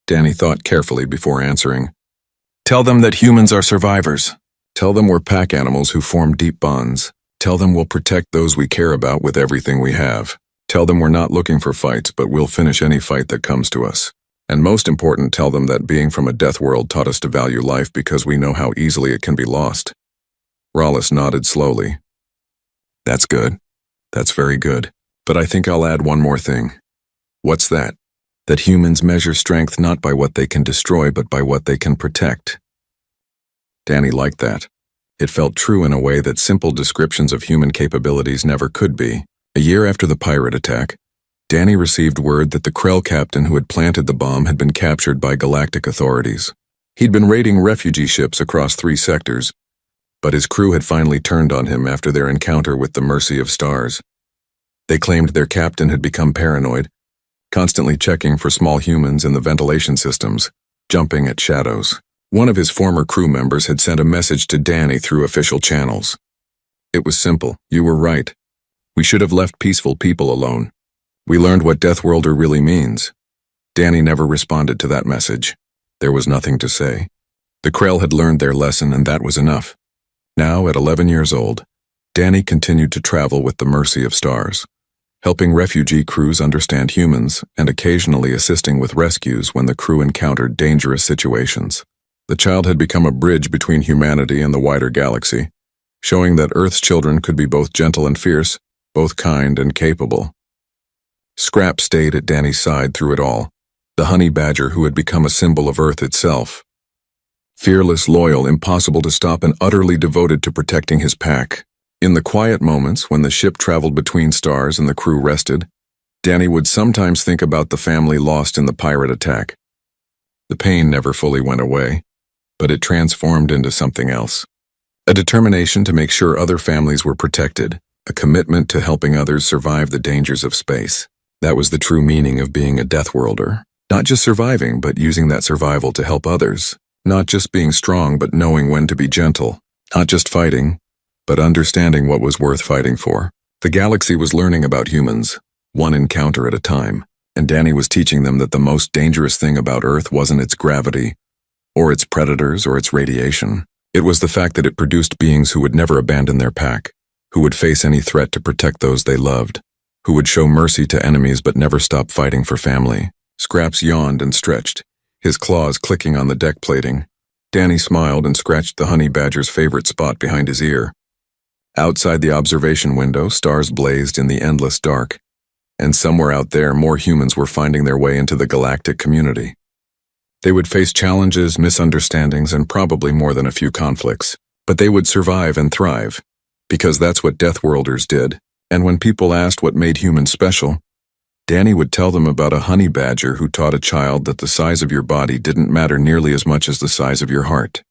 Danny thought carefully before answering. Tell them that humans are survivors. Tell them we're pack animals who form deep bonds. Tell them we'll protect those we care about with everything we have. Tell them we're not looking for fights, but we'll finish any fight that comes to us. And most important, tell them that being from a death world taught us to value life because we know how easily it can be lost. Rawlis nodded slowly. That's good. That's very good. But I think I'll add one more thing. What's that? That humans measure strength not by what they can destroy, but by what they can protect. Danny liked that. It felt true in a way that simple descriptions of human capabilities never could be. A year after the pirate attack, Danny received word that the Krell captain who had planted the bomb had been captured by galactic authorities. He'd been raiding refugee ships across 3 sectors, but his crew had finally turned on him after their encounter with the Mercy of Stars. They claimed their captain had become paranoid, constantly checking for small humans in the ventilation systems, jumping at shadows. One of his former crew members had sent a message to Danny through official channels. It was simple. You were right. We should have left peaceful people alone. We learned what Deathworlder really means. Danny never responded to that message. There was nothing to say. The Krell had learned their lesson, and that was enough. Now, at 11 years old, Danny continued to travel with the Mercy of Stars, helping refugee crews understand humans and occasionally assisting with rescues when the crew encountered dangerous situations. The child had become a bridge between humanity and the wider galaxy, showing that Earth's children could be both gentle and fierce, both kind and capable. Scrap stayed at Danny's side through it all, the honey badger who had become a symbol of Earth itself. Fearless, loyal, impossible to stop, and utterly devoted to protecting his pack. In the quiet moments when the ship traveled between stars and the crew rested, Danny would sometimes think about the family lost in the pirate attack. The pain never fully went away, but it transformed into something else. A determination to make sure other families were protected, a commitment to helping others survive the dangers of space. That was the true meaning of being a Deathworlder. Not just surviving, but using that survival to help others. Not just being strong, but knowing when to be gentle. Not just fighting, but understanding what was worth fighting for. The galaxy was learning about humans, one encounter at a time, and Danny was teaching them that the most dangerous thing about Earth wasn't its gravity, or its predators, or its radiation. It was the fact that it produced beings who would never abandon their pack, who would face any threat to protect those they loved, who would show mercy to enemies but never stop fighting for family. Scraps yawned and stretched, his claws clicking on the deck plating. Danny smiled and scratched the honey badger's favorite spot behind his ear. Outside the observation window, stars blazed in the endless dark, and somewhere out there, more humans were finding their way into the galactic community. They would face challenges, misunderstandings, and probably more than a few conflicts, but they would survive and thrive, because that's what Deathworlders did. And when people asked what made humans special, Danny would tell them about a honey badger who taught a child that the size of your body didn't matter nearly as much as the size of your heart.